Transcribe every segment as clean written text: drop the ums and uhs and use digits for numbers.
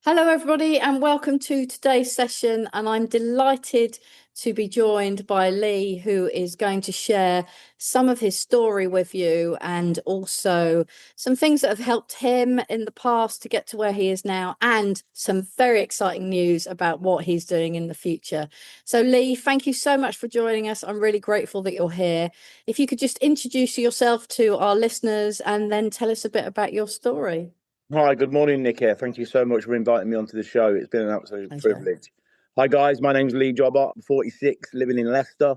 Hello, everybody, and welcome to today's session. And I'm delighted to be joined by Lee, who is going to share some of his story with you and also some things that have helped him in the past to get to where he is now, and some very exciting news about what he's doing in the future. So, Lee, thank you so much for joining us. I'm really grateful that you're here. If you could just introduce yourself to our listeners and then tell us a bit about your story. Hi, good morning, Nick here. Thank you so much for inviting me onto the show. It's been an absolute privilege. Hi, guys. My name's Lee Jobber, 46, living in Leicester.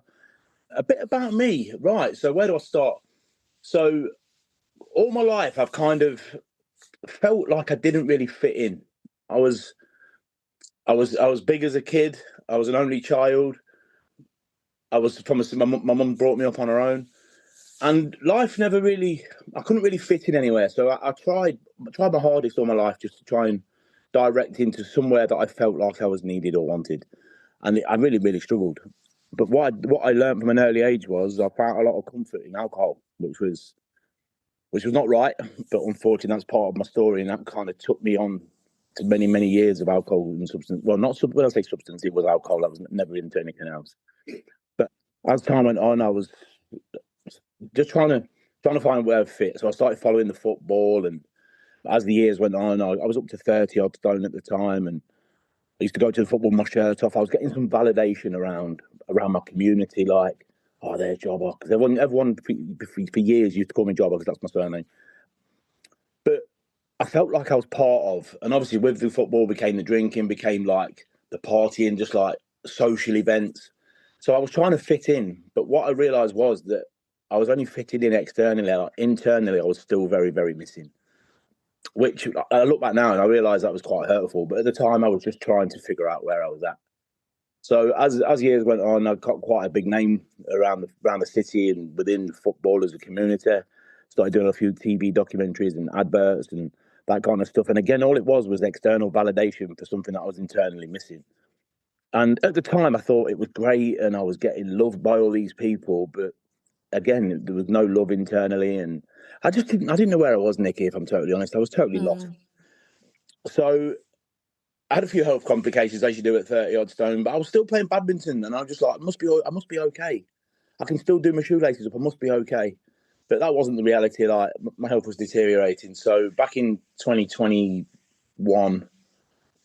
A bit about me. Right. So where do I start? So all my life, I've kind of felt like I didn't really fit in. I was big as a kid. I was an only child. I was from my mum brought me up on her own. And life never really, I couldn't really fit in anywhere. So I tried my hardest all my life just to try and direct into somewhere that I felt like I was needed or wanted. And I really, really struggled. But what I learned from an early age was I found a lot of comfort in alcohol, which was not right. But unfortunately, that's part of my story. And that kind of took me on to many, many years of alcohol and substance. Well, not when I say substance, it was alcohol. I was never into anything else. But as time went on, I was just trying to find where I fit. So I started following the football, and as the years went on, I was up to 30 odd stone at the time, and I used to go to the football with my shirt off. I was getting some validation around my community, like, oh, there's Jobber, because everyone for years used to call me Jobber because that's my surname. But I felt like I was part of, and obviously with the football became the drinking, became like the partying, just like social events. So I was trying to fit in, but what I realised was that I was only fitting in externally. Like internally, I was still very, very missing. Which I look back now and I realise that was quite hurtful. But at the time, I was just trying to figure out where I was at. So as years went on, I got quite a big name around the city and within football as a community. Started doing a few TV documentaries and adverts and that kind of stuff. And again, all it was external validation for something that I was internally missing. And at the time, I thought it was great and I was getting loved by all these people, but again, there was no love internally, and I didn't know where I was, Nikki. If I'm totally honest, I was totally lost. So I had a few health complications, as you do at 30 odd stone, but I was still playing badminton, and I was just like, I must be okay. I can still do my shoelaces up. I must be okay. But that wasn't the reality. Like my health was deteriorating. So back in 2021,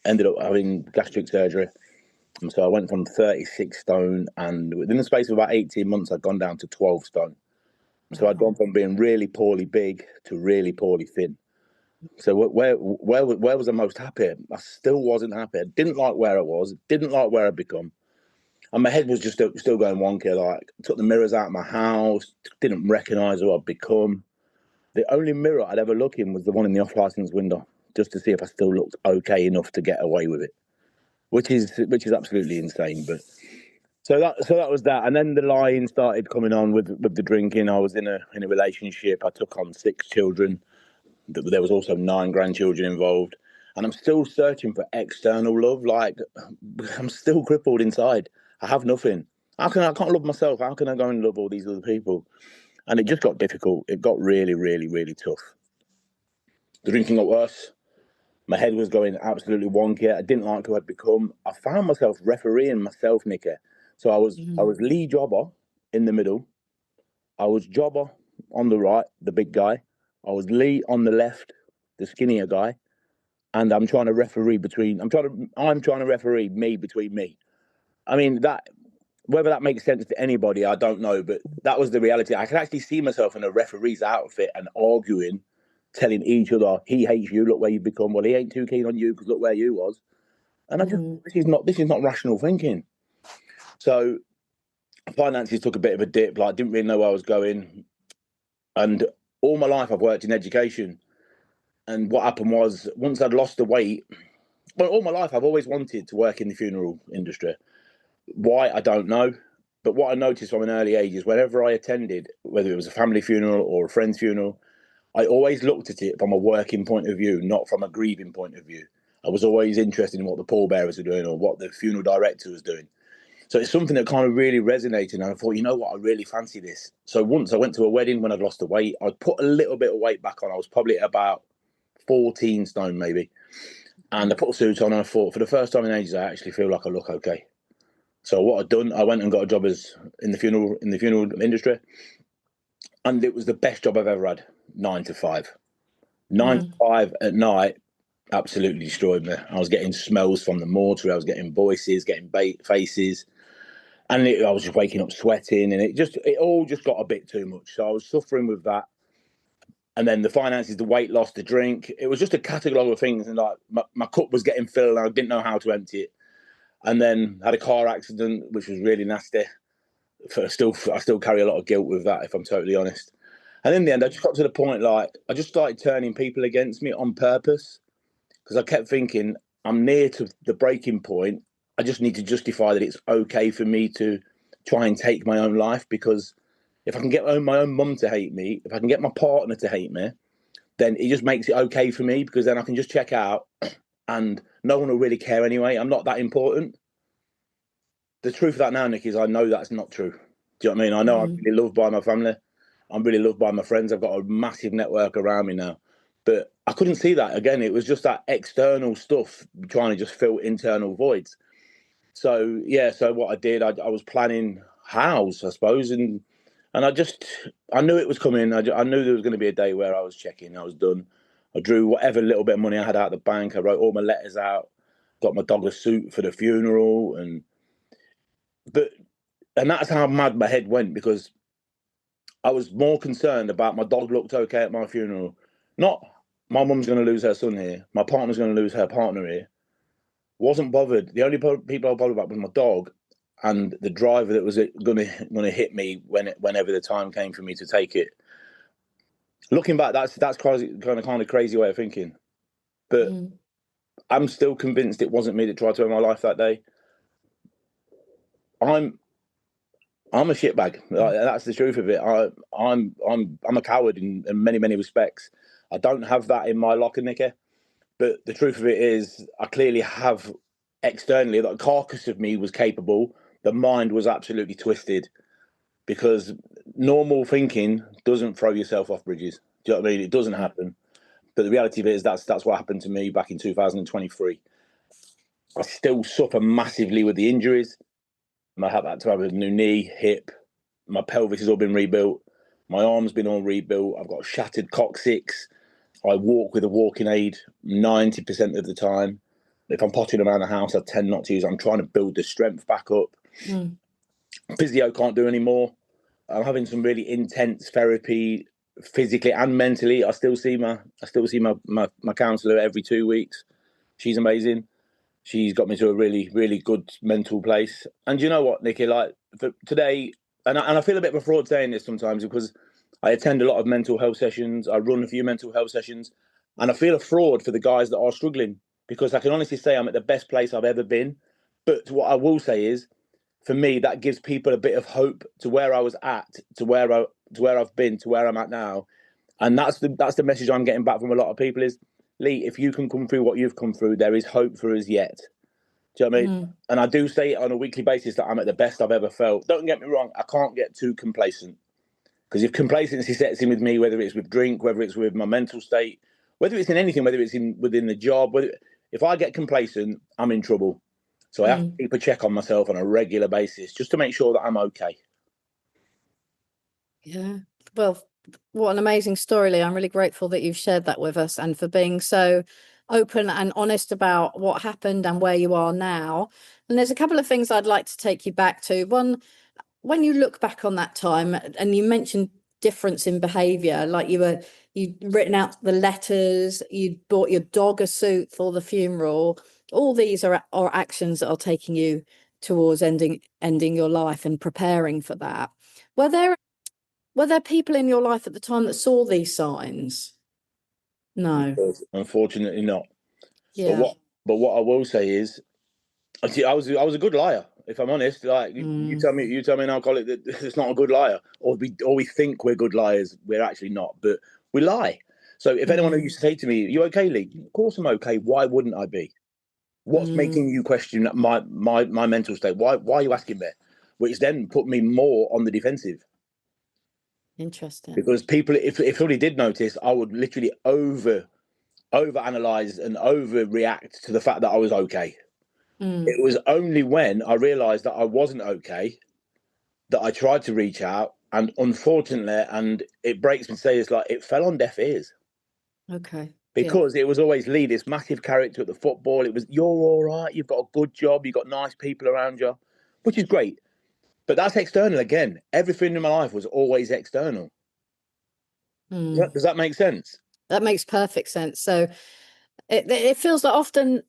ended up having gastric surgery. And so I went from 36 stone, and within the space of about 18 months, I'd gone down to 12 stone. So I'd gone from being really poorly big to really poorly thin. So where was I most happy? I still wasn't happy. I didn't like where I was. Didn't like where I'd become. And my head was just still going wonky. Like, took the mirrors out of my house. Didn't recognise who I'd become. The only mirror I'd ever look in was the one in the off-licence window, just to see if I still looked okay enough to get away with it. Which is absolutely insane. But so that was that. And then the lying started coming on with the drinking. I was in a relationship. I took on 6 children. There was also 9 grandchildren involved. And I'm still searching for external love. Like, I'm still crippled inside. I have nothing. I can't love myself. How can I go and love all these other people? And it just got difficult. It got really, really, really tough. The drinking got worse. My head was going absolutely wonky. I didn't like who I'd become. I found myself refereeing myself, Nikki. So I was Lee Jobber in the middle. I was Jobber on the right, the big guy. I was Lee on the left, the skinnier guy. And I'm trying to referee I'm trying to referee me between me. I mean, that whether that makes sense to anybody, I don't know, but that was the reality. I could actually see myself in a referee's outfit and arguing, telling each other, he hates you, look where you've become. Well, he ain't too keen on you because look where you was. And I just, this is not rational thinking. So finances took a bit of a dip. Like, didn't really know where I was going. And all my life I've worked in education. And what happened was, once I'd lost the weight, well, all my life I've always wanted to work in the funeral industry. Why, I don't know. But what I noticed from an early age is whenever I attended, whether it was a family funeral or a friend's funeral, I always looked at it from a working point of view, not from a grieving point of view. I was always interested in what the pallbearers were doing or what the funeral director was doing. So it's something that kind of really resonated. And I thought, you know what, I really fancy this. So once I went to a wedding when I'd lost the weight, I'd put a little bit of weight back on. I was probably at about 14 stone maybe. And I put a suit on and I thought, for the first time in ages, I actually feel like I look okay. So what I'd done, I went and got a job in the funeral industry. And it was the best job I've ever had, 9 to 5. 9 to 5 at night absolutely destroyed me. I was getting smells from the mortuary. I was getting voices, getting faces. And I was just waking up sweating, and it all just got a bit too much. So I was suffering with that. And then the finances, the weight loss, the drink, it was just a catalogue of things. And like my cup was getting filled and I didn't know how to empty it. And then had a car accident, which was really nasty. I still carry a lot of guilt with that, if I'm totally honest. And in the end, I just got to the point, like, I just started turning people against me on purpose, because I kept thinking, I'm near to the breaking point. I just need to justify that it's okay for me to try and take my own life, because if I can get my own mum to hate me, if I can get my partner to hate me, then it just makes it okay for me, because then I can just check out and no one will really care anyway. I'm not that important. The truth of that now, Nick, is I know that's not true. Do you know what I mean? I know I'm really loved by my family. I'm really loved by my friends. I've got a massive network around me now. But I couldn't see that. Again, it was just that external stuff trying to just fill internal voids. So, yeah, so what I did, I was planning hows, I suppose. And I knew it was coming. I knew there was going to be a day where I was checking. I was done. I drew whatever little bit of money I had out of the bank. I wrote all my letters out, got my dog a suit for the funeral. And that's how mad my head went, because I was more concerned about my dog looked okay at my funeral. Not my mum's going to lose her son here. My partner's going to lose her partner here. Wasn't bothered. The only people I was bothered about was my dog and the driver that was going to hit me whenever the time came for me to take it. Looking back, that's crazy, kind of crazy way of thinking. But I'm still convinced it wasn't me that tried to end my life that day. I'm a shitbag. That's the truth of it. I'm a coward in many respects. I don't have that in my locker, Nicky. But the truth of it is, I clearly have externally. The carcass of me was capable. The mind was absolutely twisted, because normal thinking doesn't throw yourself off bridges. Do you know what I mean? It doesn't happen. But the reality of it is that's what happened to me back in 2023. I still suffer massively with the injuries. I had to have a new knee, hip. My pelvis has all been rebuilt. My arm's been all rebuilt. I've got a shattered coccyx. I walk with a walking aid 90% of the time. If I'm potting around the house, I tend not to use it. I'm trying to build the strength back up. Physio can't do anymore. I'm having some really intense therapy, physically and mentally. I still see my counsellor every 2 weeks. She's amazing. She's got me to a really, really good mental place. And you know what, Nicky? Like, for today, and I feel a bit of a fraud saying this sometimes, because I attend a lot of mental health sessions. I run a few mental health sessions, and I feel a fraud for the guys that are struggling, because I can honestly say I'm at the best place I've ever been. But what I will say is, for me, that gives people a bit of hope to where I was at, to where I've been, to where I'm at now. And that's the message I'm getting back from a lot of people is, Lee, if you can come through what you've come through, there is hope for us yet. Do you know what I mean? And I do say it on a weekly basis that I'm at the best I've ever felt. Don't get me wrong, I can't get too complacent, because if complacency sets in with me, whether it's with drink, whether it's with my mental state, whether it's in anything, whether it's within the job, if I get complacent, I'm in trouble. So I have to keep a check on myself on a regular basis, just to make sure that I'm okay. Yeah. Well, what an amazing story, Lee. I'm really grateful that you've shared that with us, and for being so open and honest about what happened and where you are now. And there's a couple of things I'd like to take you back to. One, when you look back on that time, and you mentioned difference in behavior, like you'd written out the letters, you'd bought your dog a suit for the funeral. All these are actions that are taking you towards ending your life and preparing for that. Were there people in your life at the time that saw these signs? No. Unfortunately not. Yeah. But what I will say is, I was a good liar, if I'm honest. Like, you tell me an alcoholic that it's not a good liar, or we think we're good liars. We're actually not, but we lie. So if anyone used to say to me, "You okay, Lee?" Of course I'm okay. Why wouldn't I be? What's making you question my mental state? Why are you asking me? Which then put me more on the defensive. Interesting. Because people, if somebody did notice, I would literally overanalyze and overreact to the fact that I was okay. It was only when I realized that I wasn't okay that I tried to reach out, and unfortunately, and it breaks me to say this, like, it fell on deaf ears. Okay. Because it was always Lee, this massive character at the football. It was, you're all right, you've got a good job, you've got nice people around you, which is great. But that's external again. Everything in my life was always external. Does that make sense? That makes perfect sense. So it feels like often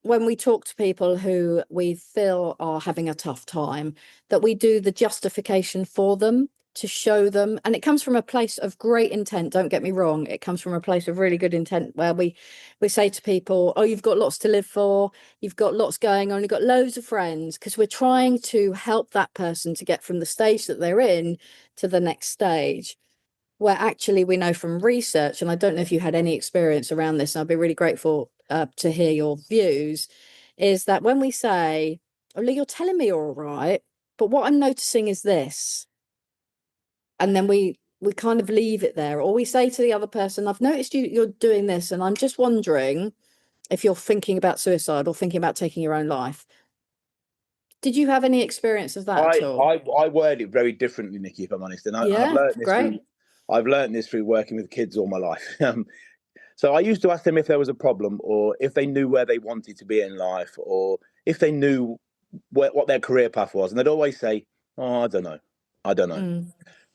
when we talk to people who we feel are having a tough time, that we do the justification for them to show them. And it comes from a place of great intent. Don't get me wrong. It comes from a place of really good intent where we say to people, oh, you've got lots to live for. You've got lots going on. You've got loads of friends, because we're trying to help that person to get from the stage that they're in to the next stage. Where actually we know from research, and I don't know if you had any experience around this, and I'd be really grateful to hear your views, is that when we say, oh, Lee, you're telling me you're all right, but what I'm noticing is this. And then we kind of leave it there. Or we say to the other person, I've noticed you're doing this, and I'm just wondering if you're thinking about suicide or thinking about taking your own life. Did you have any experience of that at all? I word it very differently, Nikki, if I'm honest. And I've Yeah, learned this great. through working with kids all my life. So I used to ask them if there was a problem, or if they knew where they wanted to be in life, or if they knew what their career path was. And they'd always say, oh, I don't know. I don't know.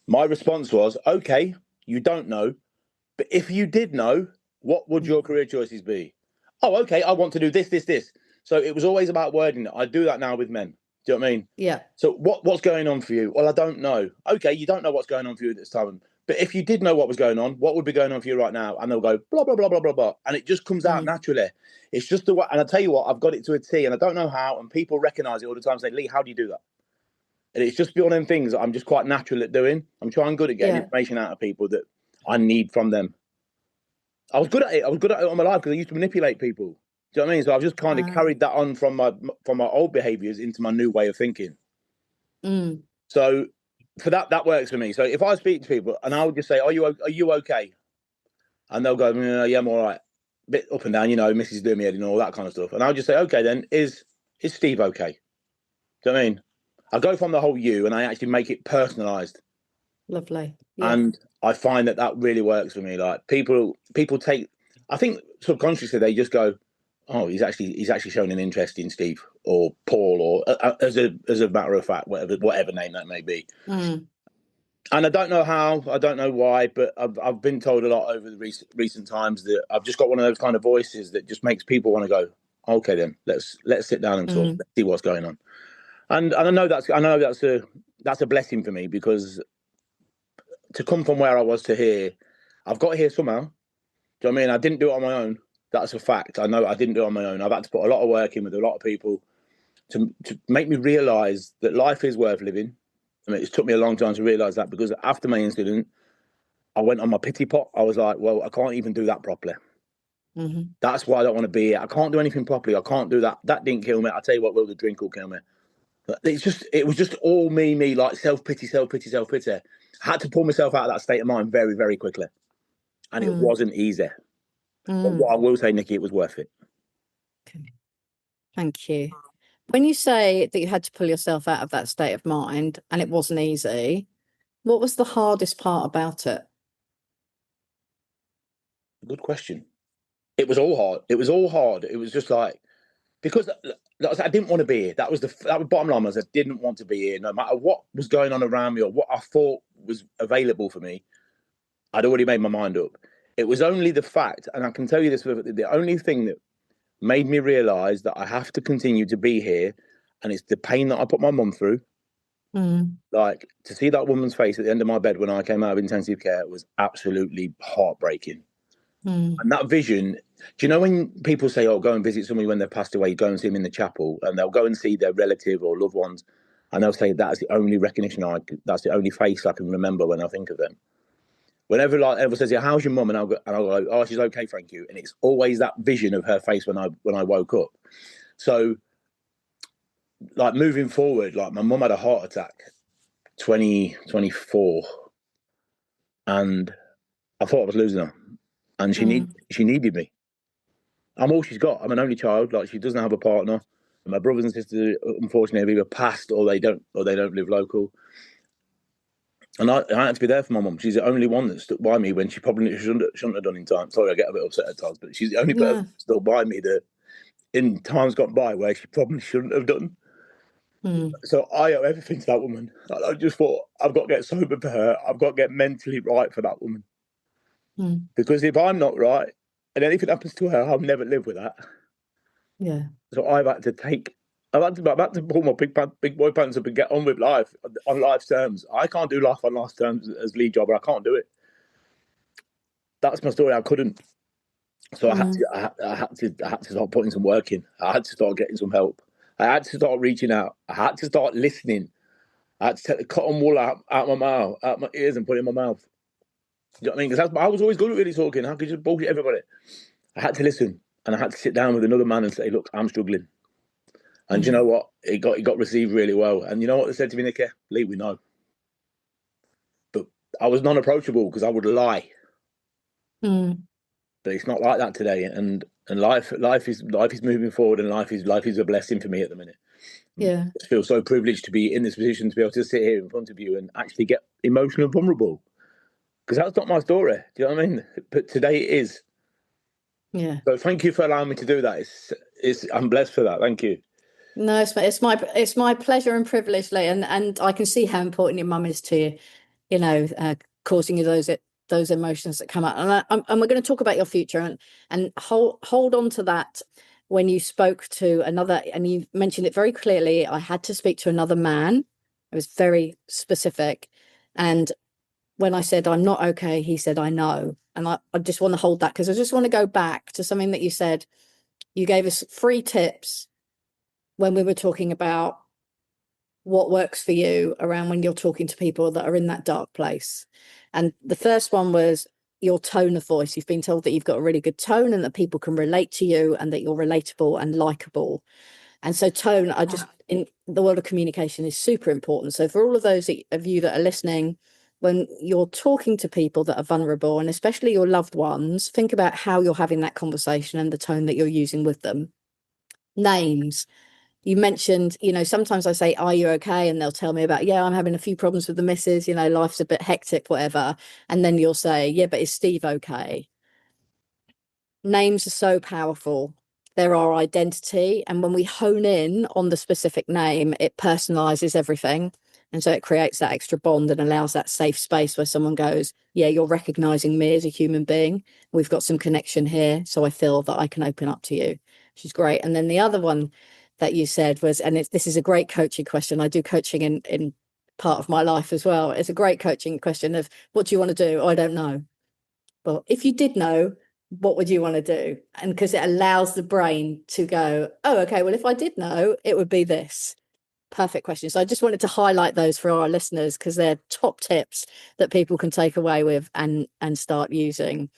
My response was, okay, you don't know. But if you did know, what would your career choices be? Oh, okay, I want to do this, this, this. So it was always about wording it. I do that now with men. Do you know what I mean? Yeah. So what's going on for you? Well, I don't know. Okay, you don't know what's going on for you at this time. But if you did know what was going on, what would be going on for you right now? And they'll go, blah, blah, blah, blah, blah, blah. And it just comes out naturally. It's just the way. And I tell you what, I've got it to a T, and I don't know how. And people recognize it all the time, say, Lee, how do you do that? And it's just one of them things that I'm just quite natural at doing. I'm trying good at getting information out of people that I need from them. I was good at it. I was good at it all my life because I used to manipulate people. Do you know what I mean? So I've just kind of carried that on from my old behaviours into my new way of thinking. So for that works for me. So if I speak to people and I would just say, "Are you okay?" And they'll go, "Yeah, I'm all right." Bit up and down, Mrs. doing me head and all that kind of stuff. And I'll just say, "Okay, then is Steve okay?" Do you know what I mean? I go from the whole you and I actually make it personalised. Lovely. Yeah. And I find that really works for me. Like people take, I think subconsciously they just go, oh, he's actually showing an interest in Steve or Paul or as a matter of fact, whatever name that may be. And I don't know how, I don't know why, but I've been told a lot over the recent times that I've just got one of those kind of voices that just makes people want to go, okay, then let's sit down and talk, let's see what's going on. And I know that's a blessing for me, because to come from where I was to here, I've got here somehow. Do you know what I mean? I didn't do it on my own. That's a fact. I know I didn't do it on my own. I've had to put a lot of work in with a lot of people to make me realise that life is worth living. I mean, it took me a long time to realise that, because after my incident, I went on my pity pot. I was like, well, I can't even do that properly. That's why I don't want to be here. I can't do anything properly. I can't do that. That didn't kill me. I tell you what, will, the drink will kill me. It was just all me, like self-pity. I had to pull myself out of that state of mind very, very quickly. And it wasn't easy. But what I will say, Nikki, it was worth it. Okay. Thank you. When you say that you had to pull yourself out of that state of mind and it wasn't easy, what was the hardest part about it? Good question. It was all hard. It was just like, because I didn't want to be here. That was bottom line, was I didn't want to be here. No matter what was going on around me or what I thought was available for me, I'd already made my mind up. It was only the fact, and I can tell you this, the only thing that made me realise that I have to continue to be here, and it's the pain that I put my mum through. Like, to see that woman's face at the end of my bed when I came out of intensive care was absolutely heartbreaking. And that vision, do you know when people say, oh, go and visit somebody when they've passed away, go and see them in the chapel, and they'll go and see their relative or loved ones, and they'll say, that's the only recognition that's the only face I can remember when I think of them. Whenever everyone says, yeah, how's your mum? And I'll go, oh, she's okay, thank you. And it's always that vision of her face when I woke up. So, like, moving forward, like, my mum had a heart attack 2024, and I thought I was losing her, and she needed me. I'm all she's got. I'm an only child. Like, she doesn't have a partner. My brothers and sisters, unfortunately, have either passed or they don't live local. And I had to be there for my mum. She's the only one that stuck by me when she probably shouldn't have done in time. Sorry, I get a bit upset at times, but she's the only person that stuck by me that in times gone by where she probably shouldn't have done. So I owe everything to that woman. I just thought, I've got to get sober for her. I've got to get mentally right for that woman. Because if I'm not right and anything happens to her, I'll never live with that. Yeah. So I've had to pull my big boy pants up and get on with life on life's terms. I can't do life on life's terms as lead jobber. I can't do it. That's my story. I couldn't. So I had to start putting some work in. I had to start getting some help. I had to start reaching out. I had to start listening. I had to take the cotton wool out my mouth, out my ears, and put it in my mouth. You know what I mean? Because I was always good at really talking. I could just bullshit everybody. I had to listen, and I had to sit down with another man and say, "Look, I'm struggling." And you know what? It got received really well. And you know what they said to me, Nicky? Lee, we know. But I was non-approachable because I would lie. But it's not like that today. And life is moving forward, and life is a blessing for me at the minute. Yeah. I feel so privileged to be in this position to be able to sit here in front of you and actually get emotional and vulnerable. Because that's not my story. Do you know what I mean? But today it is. Yeah. So thank you for allowing me to do that. I'm blessed for that. Thank you. No, it's my pleasure and privilege, Lee, and I can see how important your mum is to you. You know, causing you those emotions that come out, and we're going to talk about your future and hold on to that. When you spoke to another, and you mentioned it very clearly, I had to speak to another man. It was very specific, and when I said I'm not okay, he said I know, and I just want to hold that because I just want to go back to something that you said. You gave us 3 tips when we were talking about what works for you around when you're talking to people that are in that dark place. And the first one was your tone of voice. You've been told that you've got a really good tone and that people can relate to you and that you're relatable and likable. And so tone, in the world of communication, is super important. So for all of those of you that are listening, when you're talking to people that are vulnerable, and especially your loved ones, think about how you're having that conversation and the tone that you're using with them. Names. You mentioned, sometimes I say, are you okay? And they'll tell me about, yeah, I'm having a few problems with the missus, life's a bit hectic, whatever. And then you'll say, yeah, but is Steve okay? Names are so powerful. They're our identity. And when we hone in on the specific name, it personalizes everything. And so it creates that extra bond and allows that safe space where someone goes, yeah, you're recognizing me as a human being. We've got some connection here. So I feel that I can open up to you, which is great. And then the other one that you said was, and this is a great coaching question. I do coaching in part of my life as well. It's a great coaching question of, what do you want to do? I don't know. Well, if you did know, what would you want to do? And because it allows the brain to go, oh, okay, well, if I did know, it would be this. Perfect question. So I just wanted to highlight those for our listeners because they're top tips that people can take away with and start using.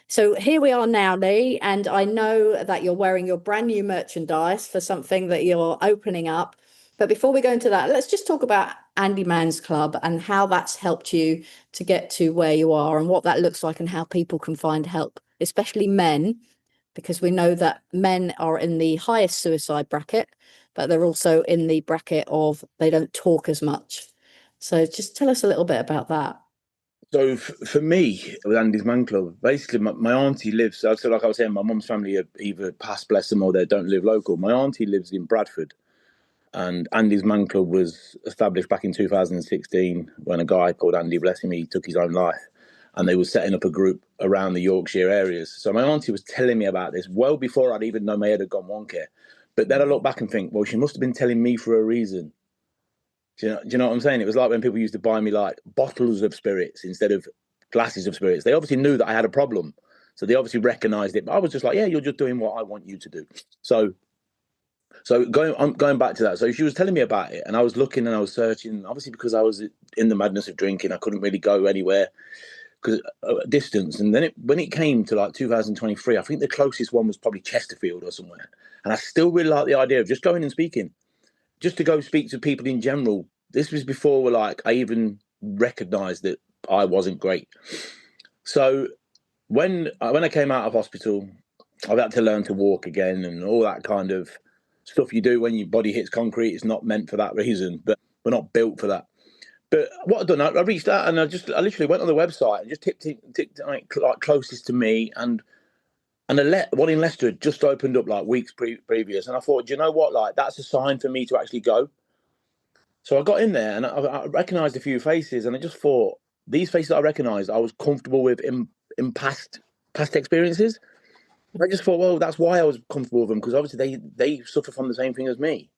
So here we are now, Lee, and I know that you're wearing your brand new merchandise for something that you're opening up. But before we go into that, let's just talk about Andy Mann's Club and how that's helped you to get to where you are and what that looks like and how people can find help, especially men, because we know that men are in the highest suicide bracket, but they're also in the bracket of they don't talk as much. So just tell us a little bit about that. So for me, with Andy's Man Club, basically my auntie lives. So like I was saying, my mum's family are either past, bless them, or they don't live local. My auntie lives in Bradford, and Andy's Man Club was established back in 2016 when a guy called Andy, bless him, he took his own life, and they were setting up a group around the Yorkshire areas. So my auntie was telling me about this well before I'd even know my head had gone wonky. But then I look back and think, well, she must have been telling me for a reason. Do you know what I'm saying? It was like when people used to buy me like bottles of spirits instead of glasses of spirits. They obviously knew that I had a problem. So they obviously recognized it. But I was just like, yeah, you're just doing what I want you to do. So I'm going back to that. So she was telling me about it and I was looking and I was searching, obviously because I was in the madness of drinking, I couldn't really go anywhere because distance. And then when it came to like 2023, I think the closest one was probably Chesterfield or somewhere. And I still really like the idea of just going and speaking, just to go speak to people in general. This was before like I even recognised that I wasn't great. So when I came out of hospital, I've had to learn to walk again and all that kind of stuff you do when your body hits concrete. It's not meant for that reason, but we're not built for that. But what I've done, I reached out and I literally went on the website and just ticked like closest to me, and one in Leicester had just opened up like weeks previous, and I thought, do you know what, like that's a sign for me to actually go. So I got in there and I recognised a few faces, and I just thought these faces I recognised, I was comfortable with in past experiences. I just thought, well, that's why I was comfortable with them, because obviously they suffer from the same thing as me.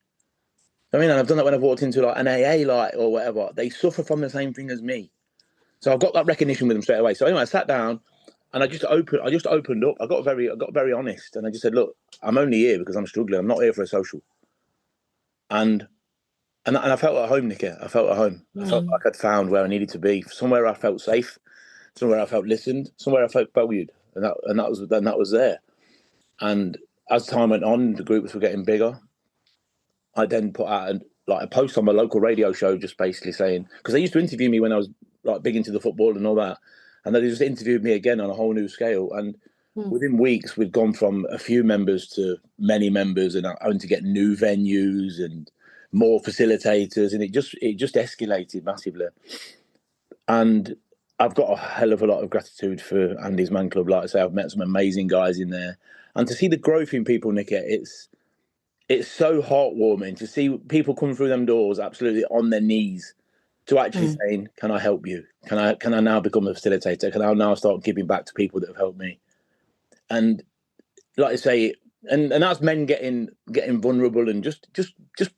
I mean, and I've done that when I've walked into like an AA like or whatever. They suffer from the same thing as me. So I've got that recognition with them straight away. So anyway, I sat down and I just opened up. I got very honest, and I just said, look, I'm only here because I'm struggling. I'm not here for a social. And I felt at home, Nikki. I felt at home. I felt like I'd found where I needed to be, somewhere I felt safe, somewhere I felt listened, somewhere I felt valued, and that was there. And as time went on, the groups were getting bigger. I then put out a post on my local radio show, just basically saying, because they used to interview me when I was like big into the football and all that, and they just interviewed me again on a whole new scale. And within weeks, we've gone from a few members to many members, and having to get new venues and more facilitators, and it just escalated massively. And I've got a hell of a lot of gratitude for Andy's Man Club. Like I say, I've met some amazing guys in there, and to see the growth in people, Nick, it's so heartwarming to see people come through them doors absolutely on their knees to actually saying, can I help you? Can I now become a facilitator? Can I now start giving back to people that have helped me? And like I say, and that's men getting vulnerable and just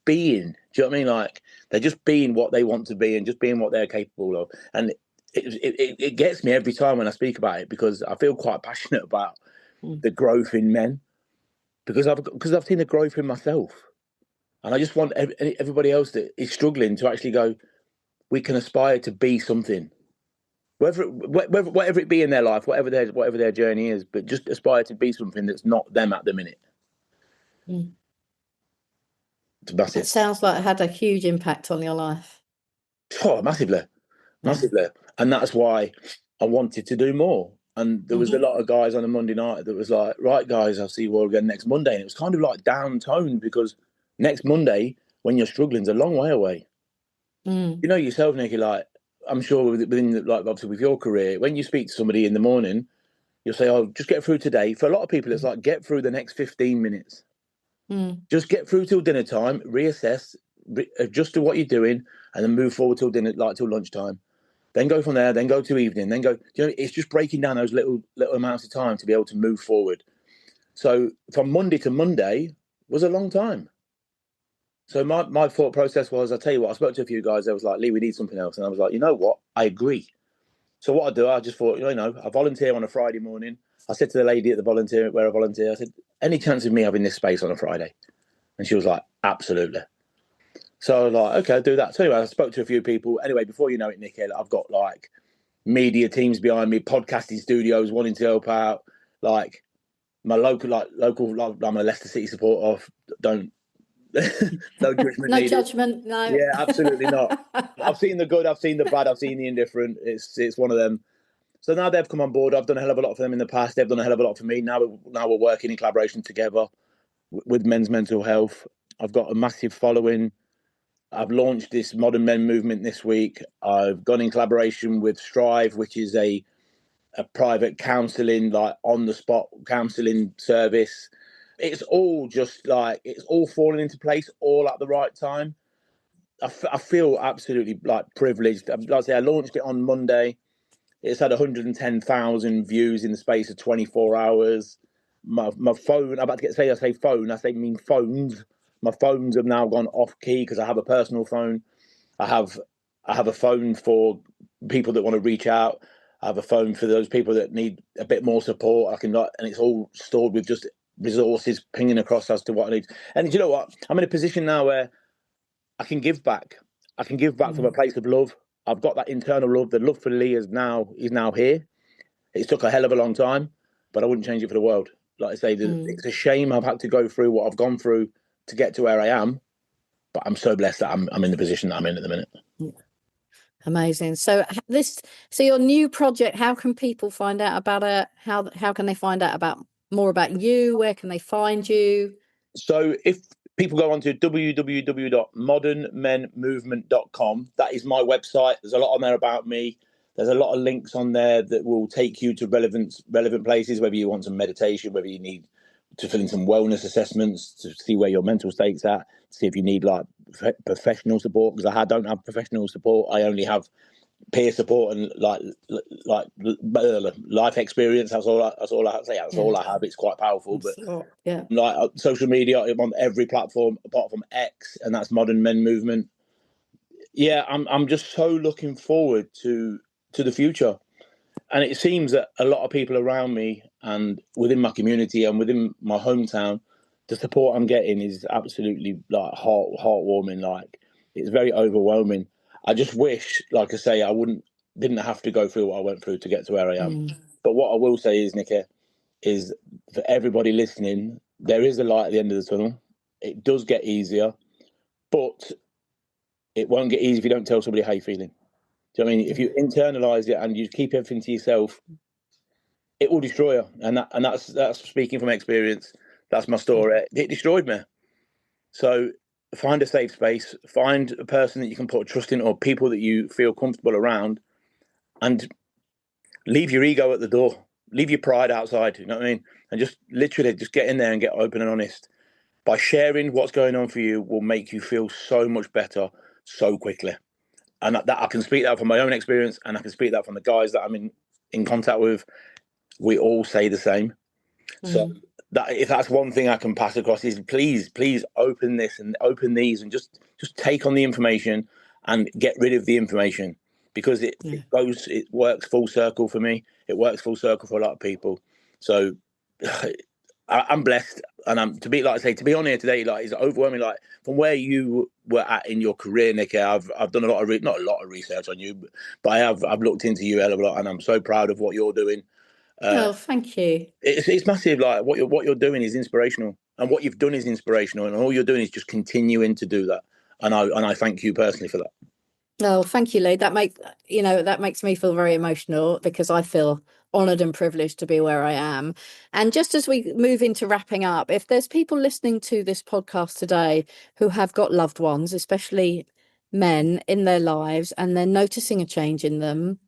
being. Do you know what I mean? Like they're just being what they want to be and just being what they're capable of. And it gets me every time when I speak about it, because I feel quite passionate about the growth in men, because I've seen the growth in myself, and I just want everybody else that is struggling to actually go, we can aspire to be something, whatever it be in their life, whatever their journey is, but just aspire to be something that's not them at the minute. That's It sounds like it had a huge impact on your life. Oh, massively. And that's why I wanted to do more. And there was a lot of guys on a Monday night that was like, right, guys, I'll see you all again next Monday. And it was kind of like down toned, because next Monday, when you're struggling, is a long way away. You know yourself, Nicky, like, I'm sure within, like, obviously with your career, when you speak to somebody in the morning, you'll say, oh, just get through today. For a lot of people, it's like, get through the next 15 minutes. Just get through till dinner time, reassess, adjust to what you're doing, and then move forward till dinner, like till lunchtime. Then go from there, then go to evening, then go. You know, it's just breaking down those little amounts of time to be able to move forward. So from Monday to Monday was a long time. So my thought process was, I tell you what, I spoke to a few guys. They was like, Lee, we need something else, and I was like, you know what, I agree. So what I do, I just thought, I volunteer on a Friday morning. I said to the lady at the volunteer where I volunteer, I said, any chance of me having this space on a Friday? And she was like, absolutely. So I was like, okay, I'll do that. So anyway, I spoke to a few people. Anyway, before you know it, Nick, I've got like media teams behind me, podcasting studios wanting to help out. Like my local, I'm a Leicester City supporter. Don't no judgment No needed. judgment, no. Yeah, absolutely not. I've seen the good, I've seen the bad, I've seen the indifferent. It's one of them. So now they've come on board. I've done a hell of a lot for them in the past. They've done a hell of a lot for me. Now we're working in collaboration together with men's mental health. I've got a massive following. I've launched this Modern Men movement this week. I've gone in collaboration with Strive, which is a private counselling, like on the spot counselling service. It's all just like, it's all falling into place all at the right time. I feel absolutely like privileged. Like I say, I launched it on Monday. It's had 110,000 views in the space of 24 hours. My phone, I'm about to I say phone, I mean phones. My phones have now gone off key because I have a personal phone. I have a phone for people that want to reach out. I have a phone for those people that need a bit more support. And it's all stored with just resources pinging across as to what I need. And you know what? I'm in a position now where I can give back. I can give back from a place of love. I've got that internal love. The love for Lee is now here. It took a hell of a long time, but I wouldn't change it for the world. Like I say, it's a shame I've had to go through what I've gone through to get to where I am, but I'm so blessed that I'm in the position that I'm in at the minute. Amazing. So your new project, how can people find out about it? How can they find out about more about you? Where can they find you? So if people go on to www.modernmenmovement.com, that is my website. There's a lot on there about me. There's a lot of links on there that will take you to relevant places, whether you want some meditation, whether you need to fill in some wellness assessments to see where your mental state's at, see if you need like professional support, because I don't have professional support. I only have peer support and like life experience. That's all I have to say. That's all I have. It's quite powerful, but yeah, like social media, I'm on every platform apart from X, and that's Modern Men Movement. Yeah, I'm just so looking forward to the future, and it seems that a lot of people around me and within my community and within my hometown, the support I'm getting is absolutely like heartwarming. Like, it's very overwhelming. I just wish, like I say, didn't have to go through what I went through to get to where I am. But what I will say is, Nikki, is for everybody listening, there is a light at the end of the tunnel. It does get easier, but it won't get easy if you don't tell somebody how you're feeling. Do you know what I mean? If you internalize it and you keep everything to yourself, it will destroy you. And that's speaking from experience. That's my story. It destroyed me. So find a safe space, find a person that you can put trust in, or people that you feel comfortable around, and leave your ego at the door. Leave your pride outside. You know what I mean? And just literally just get in there and get open and honest. By sharing what's going on for you will make you feel so much better so quickly. And that I can speak that from my own experience, and I can speak that from the guys that I'm in contact with. We all say the same. So that if that's one thing I can pass across is please open this and open these and just take on the information and get rid of the information, because it works full circle for me. It works full circle for a lot of people. So I'm blessed, and I'm to be like I say to be on here today. Like, it's overwhelming. Like, from where you were at in your career, Nicky, I've done a lot of not a lot of research on you, but I've looked into you a lot, and I'm so proud of what you're doing. Thank you. It's massive. Like, what you're doing is inspirational, and what you've done is inspirational, and all you're doing is just continuing to do that. And I thank you personally for that. Oh, thank you, Lee. That makes me feel very emotional, because I feel honoured and privileged to be where I am. And just as we move into wrapping up, if there's people listening to this podcast today who have got loved ones, especially men, in their lives, and they're noticing a change in them,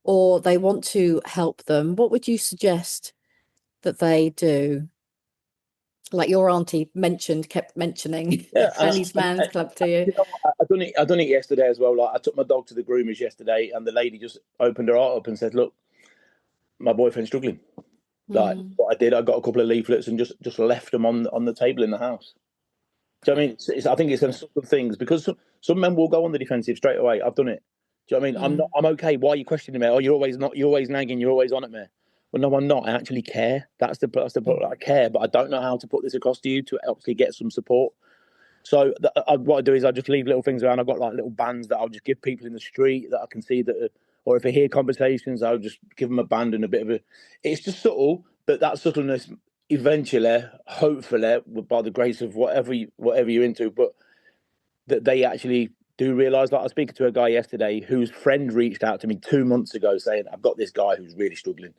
or they want to help them, what would you suggest that they do? Like your auntie kept mentioning Fanny's Man's Club to you. You know, I done it yesterday as well. Like, I took my dog to the groomers yesterday, and the lady just opened her heart up and said, "Look, my boyfriend's struggling." Like, what I did, I got a couple of leaflets and just left them on the table in the house. Do you know what I mean? I think it's some sort of things, because some men will go on the defensive straight away. I've done it. Do you know what I mean? I'm okay. Why are you questioning me? Oh, you're always nagging. You're always on at me. Well, no, I'm not. I actually care. That's the point. I care, but I don't know how to put this across to you to actually get some support. So what I do is I just leave little things around. I've got like little bands that I'll just give people in the street that I can see that, or if I hear conversations, I'll just give them a band and a bit of a. It's just subtle, but that subtleness eventually, hopefully, by the grace of whatever you're into, but that they actually do realise. Like, I was speaking to a guy yesterday whose friend reached out to me 2 months ago saying, "I've got this guy who's really struggling.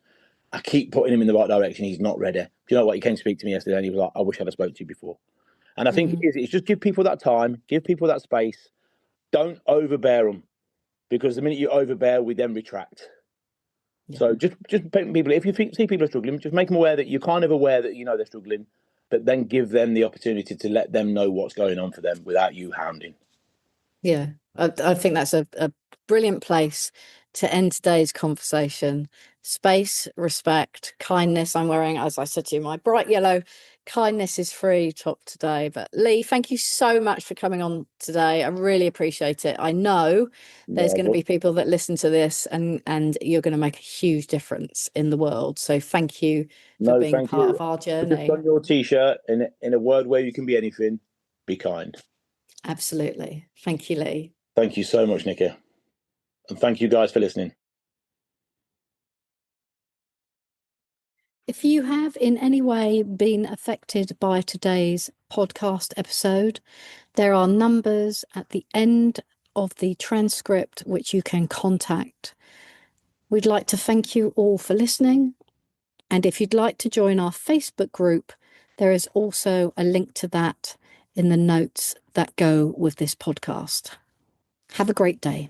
I keep putting him in the right direction. He's not ready." Do you know what? He came to speak to me yesterday, and he was like, "I wish I'd have spoke to you before." And I think it's just give people that time, give people that space. Don't overbear them, because the minute you overbear, we then retract. Yeah. So just people, if you see people are struggling, just make them aware that you're kind of aware that you know they're struggling, but then give them the opportunity to let them know what's going on for them without you hounding. Yeah, I think that's a brilliant place to end today's conversation. Space, respect, kindness. I'm wearing, as I said to you, my bright yellow kindness is free top today. But Lee, thank you so much for coming on today. I really appreciate it. I know there's going to be people that listen to this, and you're going to make a huge difference in the world. So thank you for being part of our journey. Just on your t-shirt, in a word where you can be anything, be kind. Absolutely. Thank you, Lee. Thank you so much, Nikki. And thank you guys for listening. If you have in any way been affected by today's podcast episode, there are numbers at the end of the transcript which you can contact. We'd like to thank you all for listening. And if you'd like to join our Facebook group, there is also a link to that in the notes that go with this podcast. Have a great day.